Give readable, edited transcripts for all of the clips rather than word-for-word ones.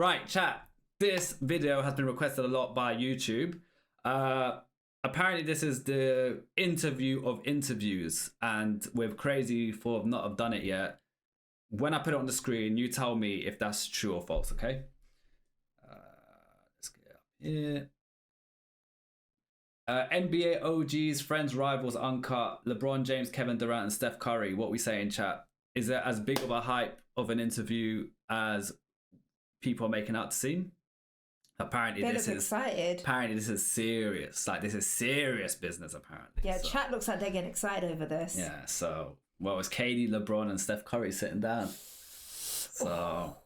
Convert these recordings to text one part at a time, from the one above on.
Right, chat. This video has been requested a lot by YouTube. Apparently this is the interview of interviews, and we're crazy for not have done it yet. When I put it on the screen, you tell me if that's true or false, okay? Let's get up here. NBA OGs, friends, rivals, uncut, LeBron James, Kevin Durant, and Steph Curry. What we say in chat? Is it as big of a hype of an interview as people are making out to seem? Apparently they this look is excited. Apparently this is serious. Like, this is serious business, apparently. Yeah, so, chat looks like they're getting excited over this. yeah, so well, it's KD, LeBron, and Steph Curry sitting down. So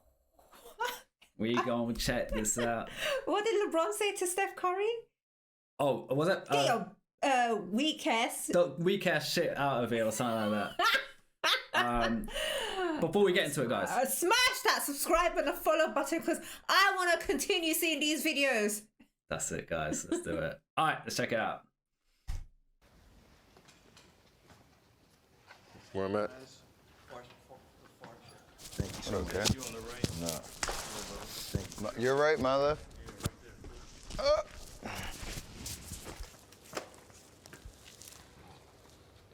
we gonna check this out. What did LeBron say to Steph Curry? Oh, was it Get your weak ass. the weak ass shit out of it or something like that. Before we get into it, guys, Smash that subscribe and the follow button because I want to continue seeing these videos. that's it, guys. Let's do it. All right, let's check it out. Where I'm at? Thank you. Okay. You on the right? No. Thank you. You're right, my left.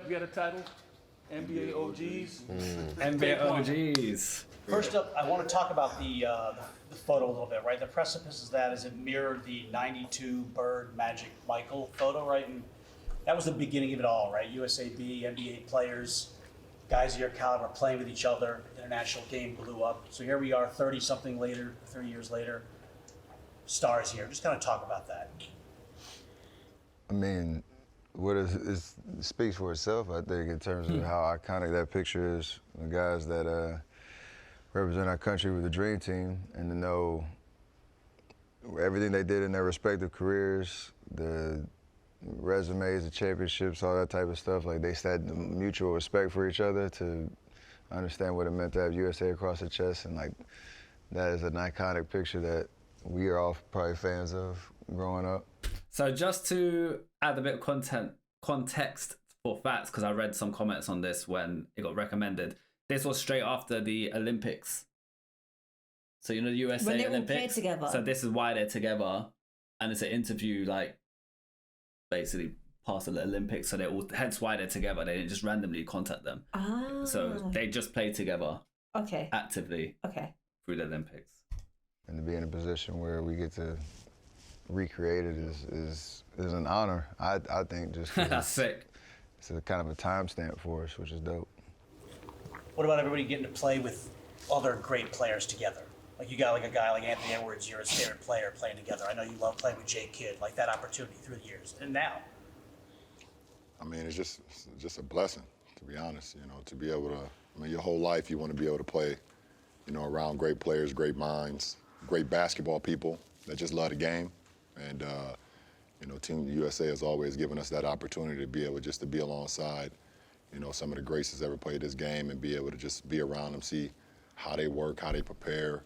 You got a title? NBA OGs? NBA OGs. First up, I want to talk about the photo a little bit, right? The precipice is that as it mirrored the 92 Bird Magic Michael photo, right? And that was the beginning of it all, right? USAB, NBA players, guys of your caliber playing with each other, international game blew up. So here we are 30 years later, stars here. Just kind of talk about that. I mean, it speaks for itself, I think, in terms of how iconic that picture is. The guys that represent our country with the Dream Team, and to know everything they did in their respective careers, the resumes, the championships, all that type of stuff. Like, they had mutual respect for each other to understand what it meant to have USA across the chest, and like that is an iconic picture that we are all probably fans of growing up. So just to add a bit of context for facts, because I read some comments on this when it got recommended. This was straight after the Olympics. So you know the USA When they all Olympics. played together. So this is why they're together, and it's an interview like basically past the Olympics. So they're all, hence why they're together. They didn't just randomly contact them. Ah. So they just played together Okay. actively Okay. through the Olympics. And to be in a position where we get to recreate it is an honor. I think just 'cause That's sick. it's a kind of a timestamp for us, which is dope. What about everybody getting to play with other great players together? Like, you got like a guy like Anthony Edwards, you're his favorite player, playing together. I know you love playing with Jay Kidd, like that opportunity through the years. And now, I mean, it's just a blessing, to be honest. You know, to be able to, I mean, your whole life you want to be able to play, you know, around great players, great minds, great basketball people that just love the game. And, you know, Team USA has always given us that opportunity to be able just to be alongside, you know, some of the greats that's ever played this game and be able to just be around them, see how they work, how they prepare,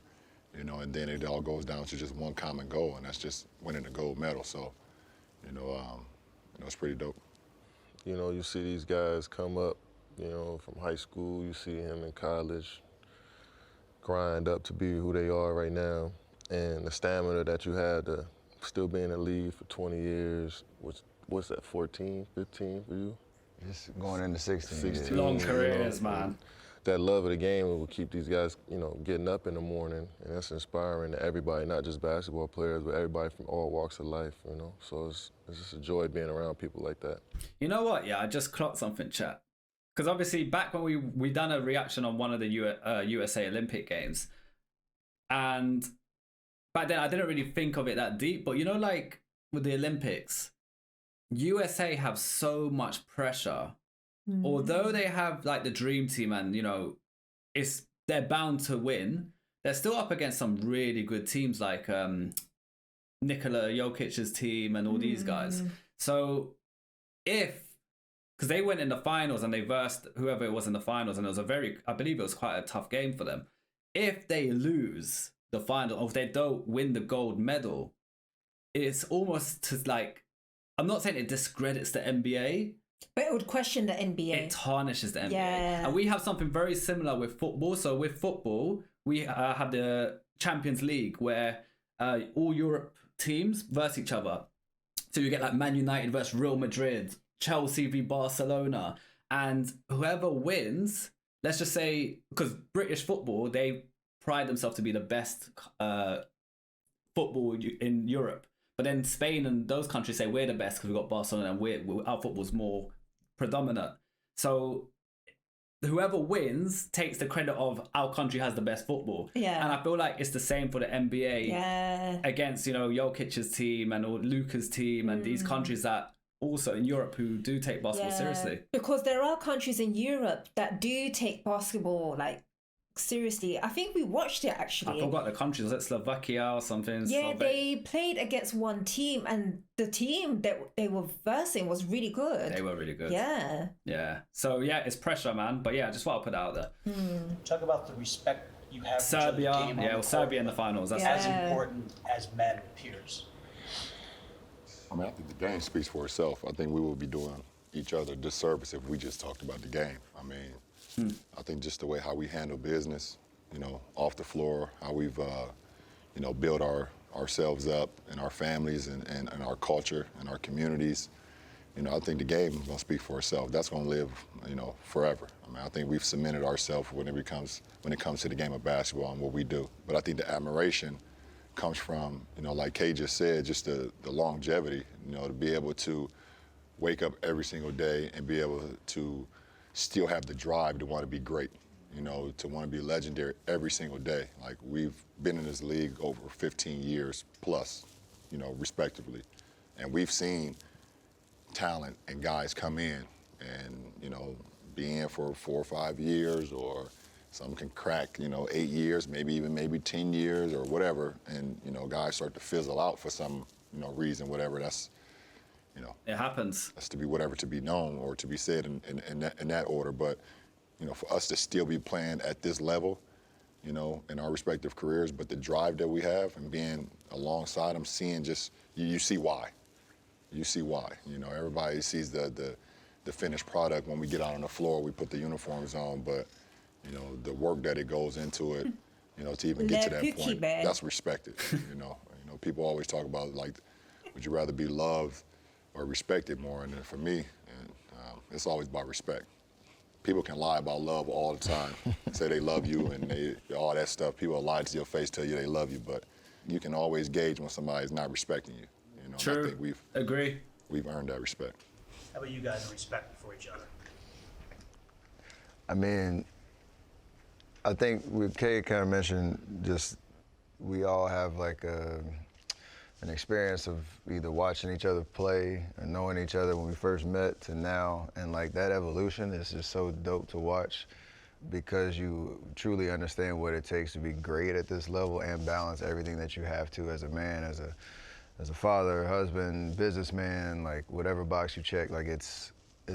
you know, and then it all goes down to just one common goal, and that's just winning the gold medal. So, you know, it's pretty dope. You know, you see these guys come up, you know, from high school, you see him in college, grind up to be who they are right now, and the stamina that you had to still be in the league for 20 years, what's that, 14, 15 for you? Just going into 16. 16. Long Yeah. careers, man. That love of the game will keep these guys, you know, getting up in the morning, and that's inspiring to everybody, not just basketball players, but everybody from all walks of life, you know. So it's just a joy being around people like that. You know what? Yeah, I just clocked something, chat. Because obviously back when we done a reaction on one of the USA Olympic Games, and back then I didn't really think of it that deep. But you know, like with the Olympics, USA have so much pressure. Although they have like the Dream Team, and you know, they're bound to win. They're still up against some really good teams like Nikola Jokic's team and all these guys. So because they went in the finals and they versed whoever it was in the finals, and it was I believe it was quite a tough game for them. If they lose the final, or if they don't win the gold medal, it's almost like, I'm not saying it discredits the NBA, But it would question the NBA. it tarnishes the NBA. Yeah. And we have something very similar with football. So with football, we have the Champions League where all Europe teams versus each other. So you get like Man United versus Real Madrid, Chelsea v Barcelona, and whoever wins, let's just say, because British football, they pride themselves to be the best football in Europe. But then Spain and those countries say we're the best because we've got Barcelona and our football's more predominant. So whoever wins takes the credit of our country has the best football. Yeah. And I feel like it's the same for the NBA against, Jokic's team and Luka's team and these countries that also in Europe who do take basketball seriously. Because there are countries in Europe that do take basketball like seriously. I think we watched it actually. I forgot the countries, was it Slovakia or something? Yeah, they played against one team and the team that they were versing was really good. They were really good. Yeah. Yeah. So yeah, it's pressure, man. But yeah, I just want to put it out there. Talk about the respect you have for Serbia, each other, game on the Serbia in court, the finals. That's as important as men peers. I mean, I think the game speaks for itself. I think we would be doing each other a disservice if we just talked about the game. I mean, I think just the way how we handle business, off the floor, how we've, built ourselves up and our families and our culture and our communities. I think the game is going to speak for itself. That's going to live, forever. I mean, I think we've cemented ourselves when it comes to the game of basketball and what we do. But I think the admiration comes from, like Kay just said, just the longevity, to be able to wake up every single day and be able to still have the drive to want to be great, to want to be legendary every single day. Like, we've been in this league over 15 years plus, respectively. And we've seen talent and guys come in and, be in for 4 or 5 years, or some can crack, 8 years, maybe 10 years or whatever. And, guys start to fizzle out for some, reason, whatever. That's, it happens. That's to be whatever to be known or to be said in that order. But, for us to still be playing at this level, in our respective careers, but the drive that we have and being alongside them, seeing just, you see why. You see why. Everybody sees the finished product when we get out on the floor, we put the uniforms on, but, the work that it goes into it, to even get to that point, that's respected. People always talk about, like, would you rather be loved or respected more? And for me, it's always about respect. People can lie about love all the time, say they love you and all that stuff. People will lie to your face, tell you they love you, but you can always gauge when somebody's not respecting you. True. I think we've earned that respect. How about you guys respect for each other? I mean, I think with Kay kind of mentioned, just we all have like an experience of either watching each other play or knowing each other when we first met to now, and like that evolution is just so dope to watch because you truly understand what it takes to be great at this level and balance everything that you have to as a man, as a father, husband, businessman, like whatever box you check, like it's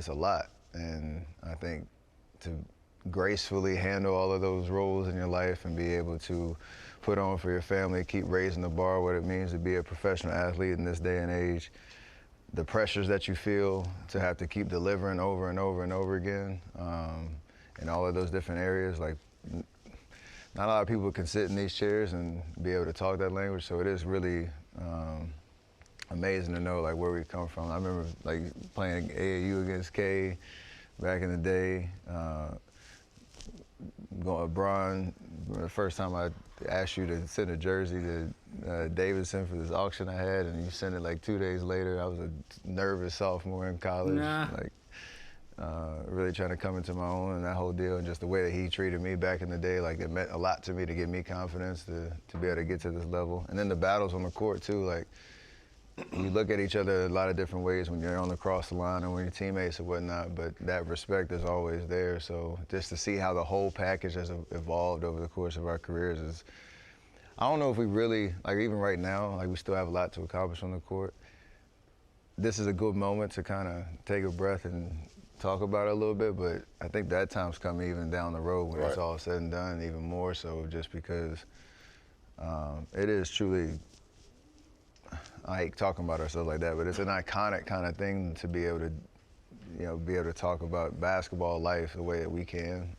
a lot. And I think to gracefully handle all of those roles in your life and be able to put on for your family, keep raising the bar, what it means to be a professional athlete in this day and age, the pressures that you feel to have to keep delivering over and over and over again in all of those different areas. Like, not a lot of people can sit in these chairs and be able to talk that language, so it is really amazing to know like where we come from. I remember like playing AAU against Kay back in the day. LeBron, the first time I asked you to send a jersey to Davidson for this auction I had, and you sent it like 2 days later. I was a nervous sophomore in college, like really trying to come into my own and that whole deal, and just the way that he treated me back in the day, like it meant a lot to me to give me confidence to be able to get to this level. And then the battles on the court too, like you look at each other a lot of different ways when you're on the cross the line and when you're teammates and whatnot, but that respect is always there. So just to see how the whole package has evolved over the course of our careers is, I don't know if we really, like even right now, like we still have a lot to accomplish on the court. This is a good moment to kind of take a breath and talk about it a little bit, but I think that time's coming even down the road when it's all said and done, even more so, just because it is truly, I hate talking about ourselves like that, but it's an iconic kind of thing to be able to, be able to talk about basketball life the way that we can.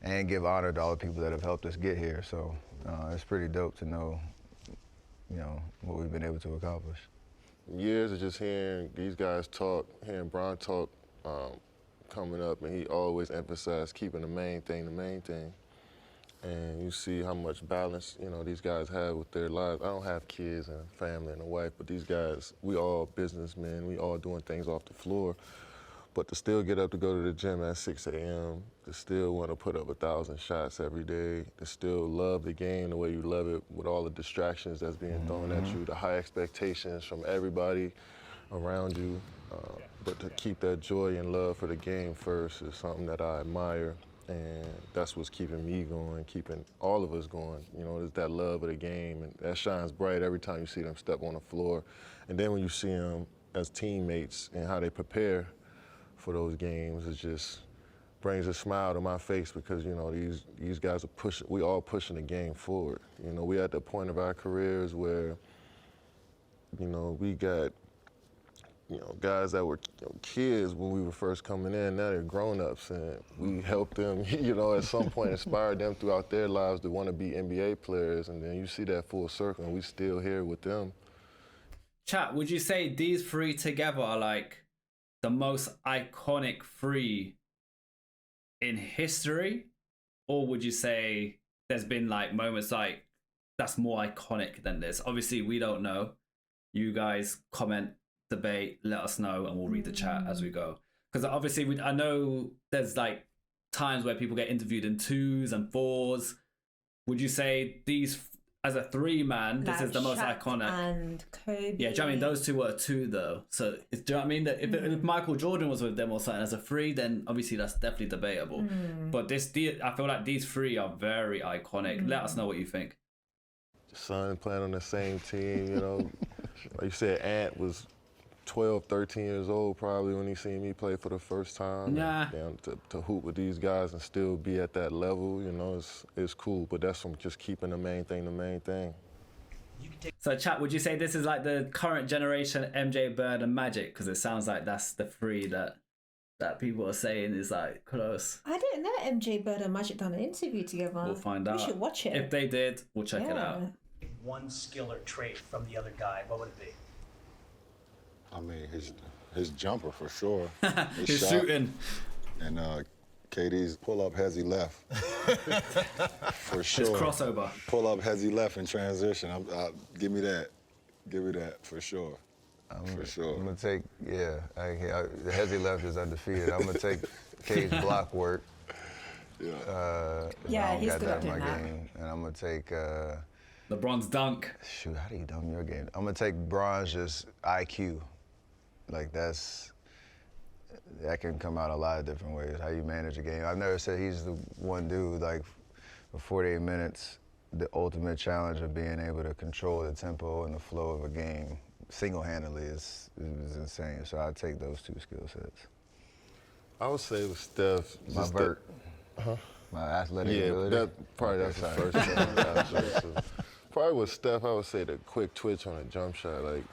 and give honor to all the people that have helped us get here. So it's pretty dope to know, what we've been able to accomplish. Years of just hearing these guys talk, hearing Bron talk coming up, and he always emphasized keeping the main thing the main thing. And you see how much balance, these guys have with their lives. I don't have kids and a family and a wife, but these guys, we all businessmen, we all doing things off the floor. But to still get up to go to the gym at 6 a.m., to still want to put up 1,000 shots every day, to still love the game the way you love it with all the distractions that's being thrown at you, the high expectations from everybody around you. But to keep that joy and love for the game first is something that I admire. And that's what's keeping me going, keeping all of us going. It's that love of the game, and that shines bright every time you see them step on the floor. And then when you see them as teammates and how they prepare for those games, it just brings a smile to my face because, these guys are pushing, we all pushing the game forward. We at the point of our careers where, we got guys that were kids when we were first coming in, now they're grown-ups, and we helped them, at some point inspired them throughout their lives to want to be NBA players, and then you see that full circle, and we still here with them. Chat, would you say these three together are like the most iconic three in history? Or would you say there's been like moments like that's more iconic than this? Obviously, we don't know. You guys comment, debate, let us know, and we'll read the chat as we go. Because obviously, I know there's like times where people get interviewed in 2s and 4s. Would you say these, as a 3-man, this is the most Shaq iconic? And Kobe. Yeah, do you know what I mean? Those 2 were 2 though. So do you know what I mean? That if Michael Jordan was with them or something as a 3, then obviously that's definitely debatable. But I feel like these 3 are very iconic. Let us know what you think. Son playing on the same team, like you said, Ant was 12, 13 years old probably when he seen me play for the first time. Yeah. And to hoop with these guys and still be at that level, it's cool. But that's from just keeping the main thing the main thing. So chat, would you say this is like the current generation MJ, Bird and Magic? Because it sounds like that's the 3 that people are saying is like close. I didn't know MJ, Bird and Magic done an interview together. We'll find out. We should watch it. If they did, we'll check it out. One skill or trait from the other guy, what would it be? I mean, his jumper for sure. His shot. shooting. And KD's pull-up hezzy left. For sure. His crossover. Pull-up hezzy left in transition. Give me that. Give me that for sure. For sure. I'm gonna take, the hezzy left is undefeated. I'm gonna take K's block work. Yeah, he's got good that at in my doing that. game, and I'm gonna take. LeBron's dunk. Shoot, how do you dunk your game? I'm gonna take Bron's just IQ. Like that can come out a lot of different ways. How you manage a game. I've never said he's the one dude. Like for 48 minutes, the ultimate challenge of being able to control the tempo and the flow of a game single-handedly is insane. So I'd take those 2 skill sets. I would say with Steph, My vert. My athletic ability. That's the first thing. Probably with Steph, I would say the quick twitch on a jump shot, like,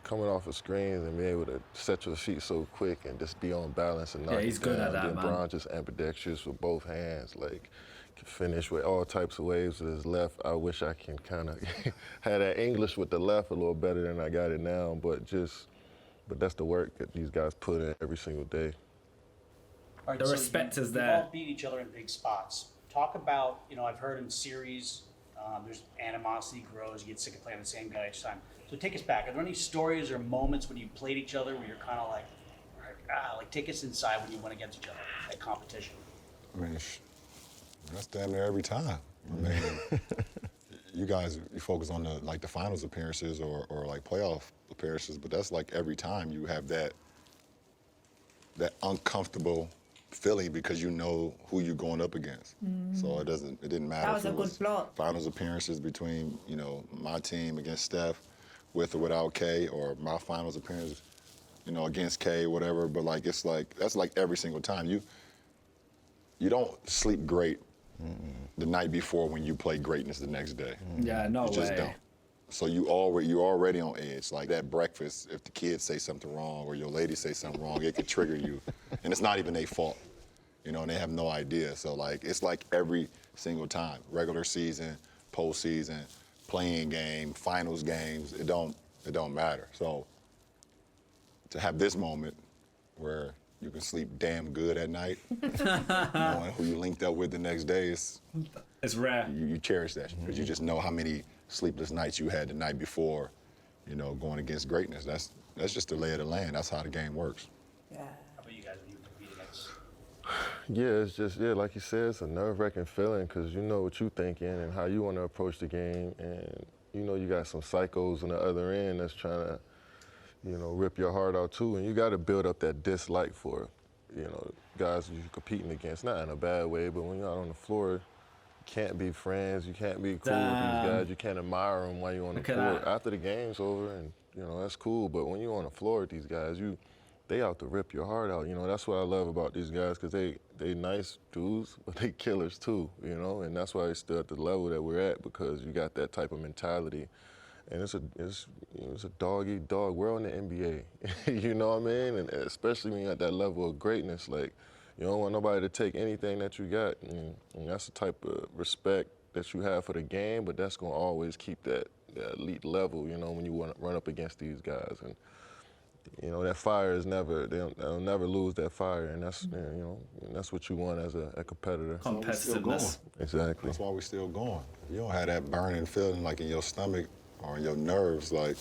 coming off of screens and being able to set your feet so quick and just be on balance and knock it he's down. good at that, then man. Bron just ambidextrous with both hands, like, can finish with all types of waves with his left. I wish I can kind of have that English with the left a little better than I got it now, but that's the work that these guys put in every single day. All right, The respect is there. You've all beat each other in big spots. Talk about, I've heard in series, there's animosity grows, you get sick of playing the same guy each time. So take us back. Are there any stories or moments when you played each other where you're kind of like take us inside when you went against each other at competition? I mean, that's damn near every time. I mean, you guys, you focus on the finals appearances or like playoff appearances, but that's like every time you have that uncomfortable feeling because you know who you're going up against. So it didn't matter. That was if a it good block. Finals appearances between, my team against Steph, with or without K, or my finals appearance, against K, whatever. But that's like every single time. You don't sleep great the night before when you play greatness the next day. Yeah, no way. You just don't. So you're already on edge. Like that breakfast, if the kids say something wrong or your lady say something wrong, it could trigger you. And it's not even their fault. you know, and they have no idea. So, like, it's like every single time, regular season, postseason, playing game, finals games, it don't matter. So to have this moment where you can sleep damn good at night, knowing who you linked up with the next day, it's rare. You cherish that because you just know how many sleepless nights you had the night before, you know, going against greatness. That's just the lay of the land. That's how the game works. How about you guys when you compete against? Yeah, it's just, like you said, it's a nerve-wracking feeling because you know what you're thinking and how you want to approach the game. And, you know, you got some psychos on the other end that's trying to, you know, rip your heart out too. And you got to build up that dislike for, you know, guys you're competing against, not in a bad way, but when you're out on the floor, you can't be friends, you can't be cool with these guys, you can't admire them while you're on the floor. After the game's over, and, you know, that's cool, but when you're on the floor with these guys, they out to rip your heart out. You know, that's what I love about these guys, because they nice dudes, but they killers too, you know, and that's why they're still at the level that we're at, because you got that type of mentality. And it's a dog-eat-dog. We're on the NBA, you know what I mean? And especially when you're at that level of greatness, like, you don't want nobody to take anything that you got. And that's the type of respect that you have for the game, but that's going to always keep that elite level, you know, when you want to run up against these guys. And, you know, that fire is they'll never lose that fire, and that's, you know, that's what you want as a competitor. Competitiveness. Exactly. That's why we're still going. If you don't have that burning feeling like in your stomach or in your nerves, like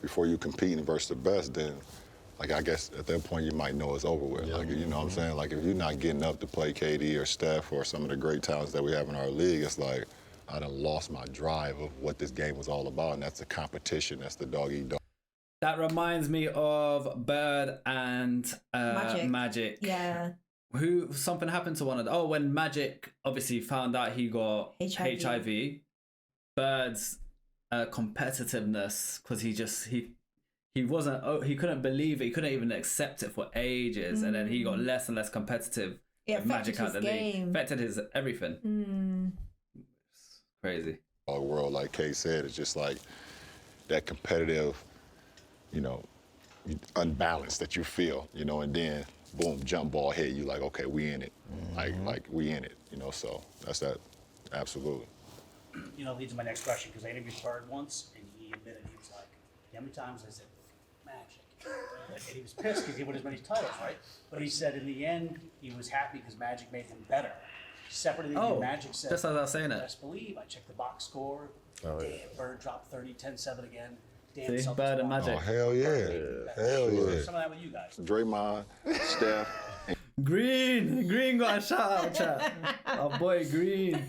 before you competing versus the best, then, like, I guess at that point you might know it's over with. Like, you know what I'm saying? Like, if you're not getting up to play KD or Steph or some of the great talents that we have in our league, it's like I done lost my drive of what this game was all about, and that's the competition. That's the dog-eat-dog. That reminds me of Bird and Magic. Yeah. Something happened to one of them. Oh, when Magic obviously found out he got HIV, Bird's competitiveness, because he couldn't believe it. He couldn't even accept it for ages, and then he got less and less competitive. It Magic out the league. Affected his everything. It's crazy. Our world, like Kay said, it's just like that competitive, you know, unbalance that you feel, you know, and then boom, jump ball hit, you like, okay, we in it. Like we in it, you know, so that's that, absolutely. You know, leads to my next question, because I interviewed Bird once, and he admitted, he was like, how many times I said Magic? And he was pissed because he won as many titles, right? But he said in the end, he was happy because Magic made him better. Separately, Magic said, just as I was saying it. Best believe, I checked the box score. Damn, Bird dropped 30, 10-7 again. Damn, See, Bird and Magic. Oh, hell yeah. Hell yeah. Some of that with you guys. Draymond, Steph. Green got a shout out, chat. Our boy Green.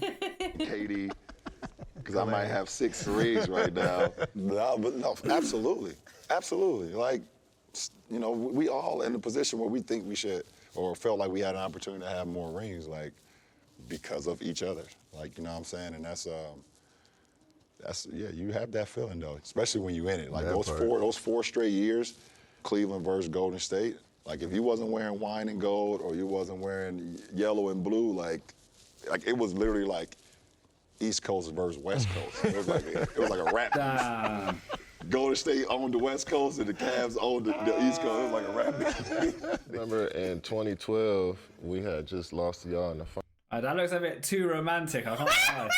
Katie, because I might have 6 threes right now. No, absolutely. Like, you know, we all in a position where we think we should, or felt like we had an opportunity to have more rings, like, because of each other. Like, you know what I'm saying? And that's you have that feeling though, especially when you're in it. Like those four straight years, Cleveland versus Golden State. Like, if you wasn't wearing wine and gold or you wasn't wearing yellow and blue, like it was literally like East Coast versus West Coast. It was like a rap. Golden State owned the West Coast and the Cavs owned the East Coast. It was like a rap. Remember in 2012, we had just lost to y'all in the final. That looks a bit too romantic. I can't lie.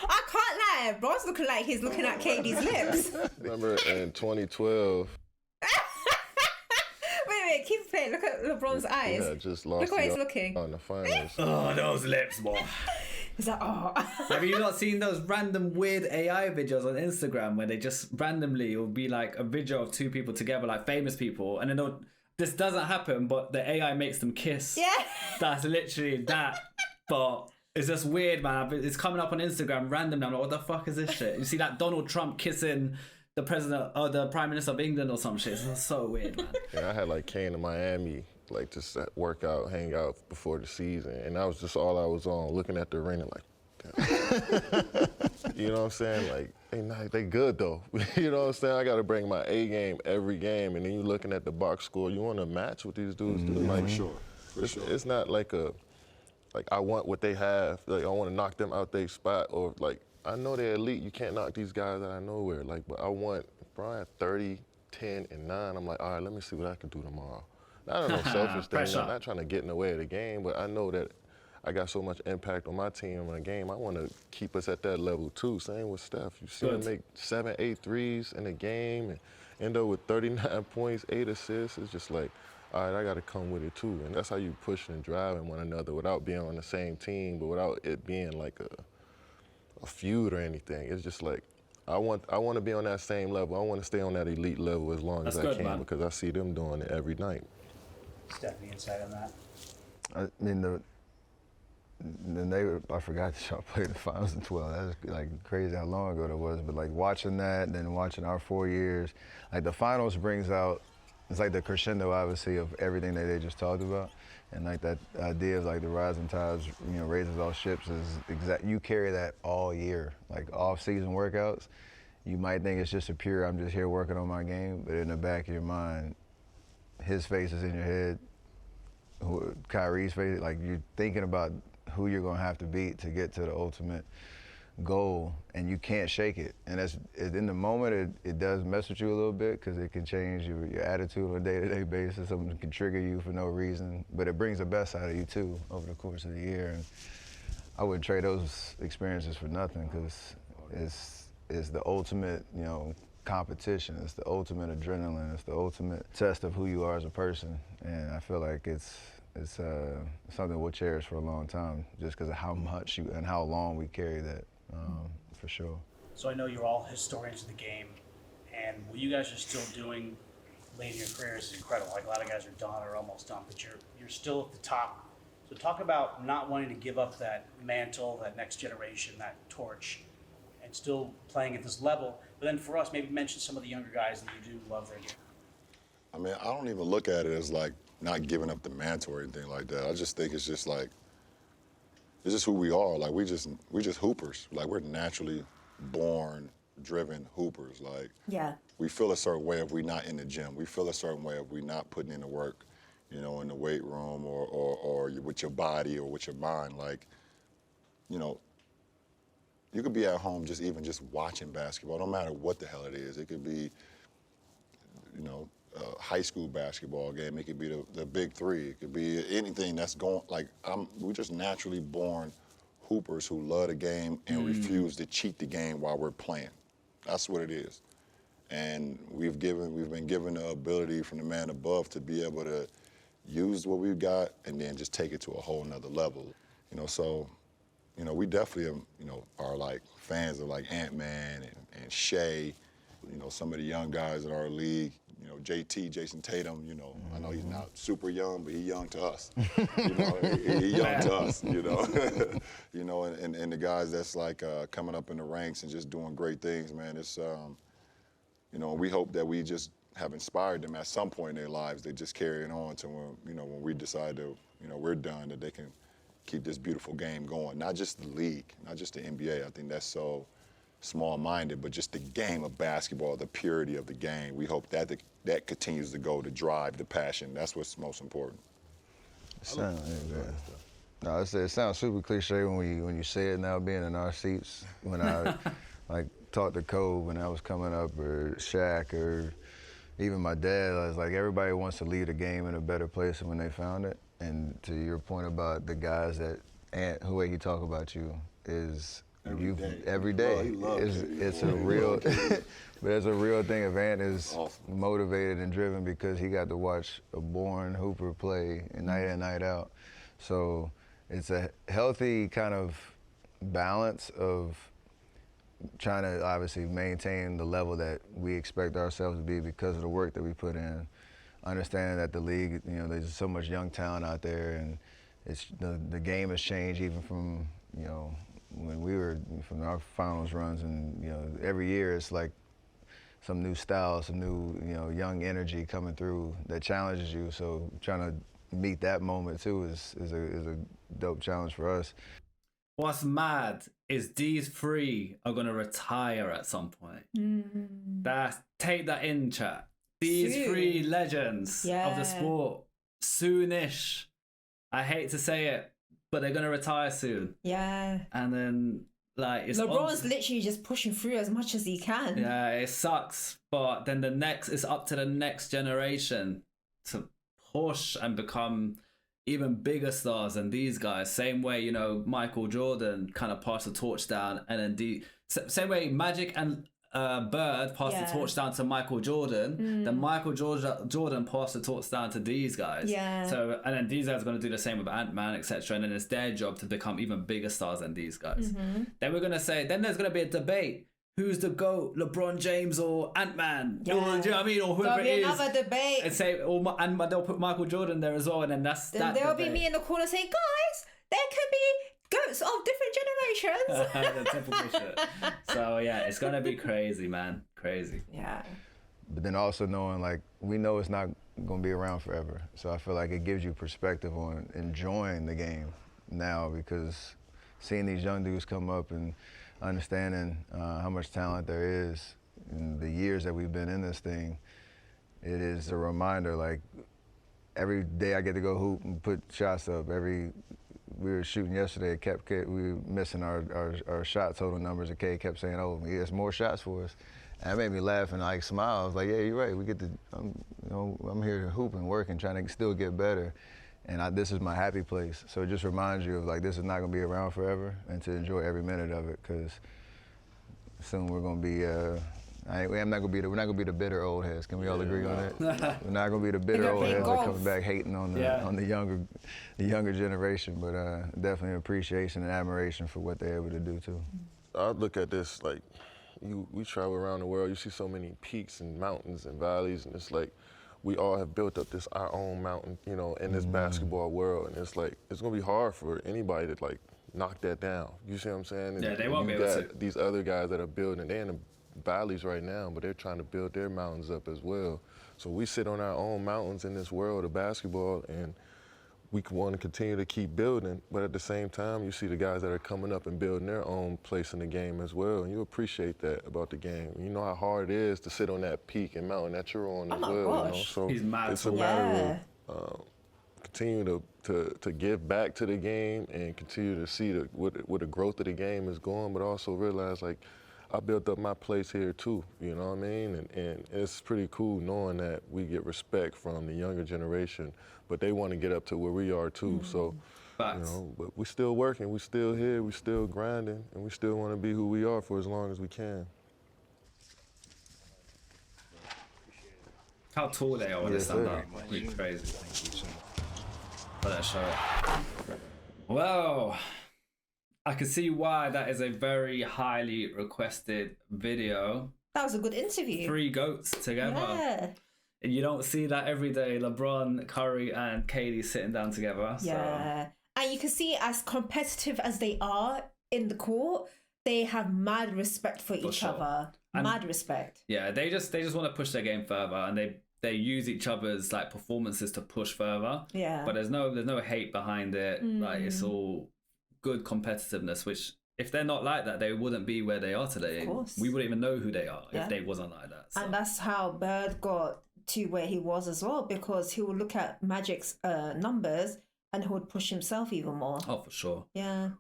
I can't lie. Bron's looking like he's looking at Katie's lips. Remember in 2012. Wait, keep playing. Look at LeBron's eyes. We had just lost Look where he's looking. in the finals. Oh, those lips, boy. He's like, oh. Have you not seen those random weird AI videos on Instagram where they just randomly, it'll be like a video of 2 people together, like famous people, and then this doesn't happen, but the AI makes them kiss. Yeah. That's literally that. But it's just weird, man. It's coming up on Instagram randomly. I'm like, what the fuck is this shit? You see that Donald Trump kissing the president or the Prime Minister of England or some shit. It's so weird, man. Yeah, I had like came to Miami, like just work out, hang out before the season, and that was just all I was on, looking at the arena like, damn. You know what I'm saying? Like, they good though. You know what I'm saying? I got to bring my A game every game, and then you looking at the box score, you want to match what these dudes do. Like, For sure. It's not like I want what they have. Like, I want to knock them out their spot, or like, I know they're elite. You can't knock these guys out of nowhere. Like, but I want Brian 30, 10, and 9. I'm like, all right, let me see what I can do tomorrow. not no selfish thing. Pressure. I'm not trying to get in the way of the game, but I know that I got so much impact on my team in the game. I want to keep us at that level too. Same with Steph. You see him make 7, 8 threes in a game and end up with 39 points, 8 assists. It's just like, all right, I got to come with it too. And that's how you push and driving one another without being on the same team, but without it being like a feud or anything. It's just like, I want to be on that same level. I want to stay on that elite level as long as I can because I see them doing it every night. Stephanie, insight on that? I mean, I forgot that y'all played the finals in 12. That's like crazy how long ago that was. But like watching that and then watching our 4 years, like the finals brings out, it's like the crescendo obviously of everything that they just talked about. And like that idea of like the rising tides, raises all ships is you carry that all year. Like off-season workouts, you might think it's just a pure, I'm just here working on my game, but in the back of your mind, his face is in your head, Kyrie's face, like you're thinking about who you're gonna have to beat to get to the ultimate goal, and you can't shake it. And in the moment, it does mess with you a little bit because it can change your attitude on a day-to-day basis. Something can trigger you for no reason, but it brings the best out of you too over the course of the year. And I wouldn't trade those experiences for nothing because it's the ultimate, competition. It's the ultimate adrenaline. It's the ultimate test of who you are as a person. And I feel like it's something we'll cherish for a long time just because of how much and how long we carry that, for sure. So I know you're all historians of the game, and what you guys are still doing late in your careers is incredible. Like a lot of guys are done or almost done, but you're still at the top. So talk about not wanting to give up that mantle, that next generation, that torch, and still playing at this level. But then for us, maybe mention some of the younger guys that you do love their game. I mean, I don't even look at it as like not giving up the mantle or anything like that. I just think it's just like, it's just who we are. Like we just hoopers. Like we're naturally born, driven hoopers. Like we feel a certain way if we're not in the gym. We feel a certain way if we're not putting in the work, in the weight room or with your body or with your mind. Like, you could be at home just watching basketball, no matter what the hell it is. It could be, a high school basketball game. It could be the big three. It could be anything that's going, like, we're just naturally born hoopers who love the game and refuse to cheat the game while we're playing. That's what it is. And we've been given the ability from the man above to be able to use what we've got and then just take it to a whole nother level. So, we definitely are like fans of like Ant-Man and Shea, some of the young guys in our league. JT, Jason Tatum, I know he's not super young, but he's young to us. He's young to us, and the guys that's like coming up in the ranks and just doing great things, man. It's, we hope that we just have inspired them at some point in their lives. They just carry it on to when we decide to, we're done, that they can keep this beautiful game going. Not just the league, not just the NBA. I think that's so small-minded, but just the game of basketball, the purity of the game. We hope that that continues to go to drive the passion. That's what's most important. It sounds super cliche when you say it now, being in our seats. When I like talked to Kobe when I was coming up, or Shaq, or even my dad, I was like, everybody wants to leave the game in a better place than when they found it. And to your point about the guys the way he talk about you is every day. It's a real, but it's a real thing. If Ant is motivated and driven because he got to watch a born hooper play night in, night out. So it's a healthy kind of balance of trying to obviously maintain the level that we expect ourselves to be because of the work that we put in. Understanding that the league, there's so much young talent out there, and it's the game has changed even from, when we were from our finals runs, and every year it's like some new style, some new young energy coming through that challenges you. So trying to meet that moment too is a dope challenge for us. What's mad is these three are gonna retire at some point. Take that in, chat. These three legends of the sport, soonish. I hate to say it, but they're gonna retire soon. Yeah. And then it's LeBron's literally just pushing through as much as he can. Yeah, it sucks, but then it's up to the next generation to push and become even bigger stars than these guys. Same way, you know, Michael Jordan kind of passed the torch down, and then same way Magic and Bird passed the torch down to Michael Jordan. Then Michael Jordan passed the torch down to these guys. Yeah. So, and then these guys are going to do the same with Ant-Man, etc. And then it's their job to become even bigger stars than these guys. Then we're going to say, then there's going to be a debate. Who's the GOAT, LeBron James or Ant-Man? Yeah. Or, do you know what I mean? Or whoever There'll it be is. another debate. And say, and they'll put Michael Jordan there as well, and then that's Then that. there'll be debate. me in the corner saying, guys, there could be goats of different generations. The typical shit. So yeah, it's gonna be crazy, man. Crazy. Yeah. But then also knowing, like, we know it's not going to be around forever. So I feel like it gives you perspective on enjoying the game now, because seeing these young dudes come up and understanding how much talent there is in the years that we've been in this thing, it is a reminder, like, every day I get to go hoop and put shots up. We were shooting yesterday, we were missing our shot total numbers, and Kay kept saying, oh, he has more shots for us. And that made me laugh and like smile. I was like, yeah, you're right. We get to, I'm here to hoop and work and trying to still get better. And this is my happy place. So it just reminds you of, like, this is not going to be around forever, and to enjoy every minute of it, because soon we're going to be, we're not going to be the bitter old heads. Can we all agree on that? We're not going to be the bitter old heads that come back hating on the younger generation, but definitely appreciation and admiration for what they're able to do too. I look at this like, we travel around the world, you see so many peaks and mountains and valleys, and it's like, we all have built up our own mountain, you know, in this basketball world, and it's like, it's gonna be hard for anybody to, like, knock that down. You see what I'm saying? And Yeah, they won't be able to. these other guys that are building, they're in the valleys right now, but they're trying to build their mountains up as well. So we sit on our own mountains in this world of basketball, and we want to continue to keep building, but at the same time, you see the guys that are coming up and building their own place in the game as well, and you appreciate that about the game. You know how hard it is to sit on that peak and mountain that you're on as well. You know? So He's mad it's a tall. matter of continue to give back to the game and continue to see where the growth of the game is going, but also realize, like, I built up my place here too, you know what I mean? And it's pretty cool knowing that we get respect from the younger generation, but they want to get up to where we are too. So, you know, but we're still working, we're still here, we're still grinding, and we still want to be who we are for as long as we can. How tall they are when they stand up. Pretty crazy. For that show. Well, I can see why that is a very highly requested video. That was a good interview. 3 GOATs together. Yeah. And you don't see that every day. LeBron, Curry, and KD sitting down together. Yeah. And you can see, as competitive as they are in the court, they have mad respect for each other. And mad respect. Yeah, they just want to push their game further, and they use each other's, like, performances to push further. Yeah. But there's no hate behind it. Like, it's all good competitiveness, which, if they're not like that, they wouldn't be where they are today. Of course. We wouldn't even know who they are if they wasn't like that. So. And that's how Bird got to where he was as well, because he would look at Magic's numbers and he would push himself even more. Oh, for sure. Yeah.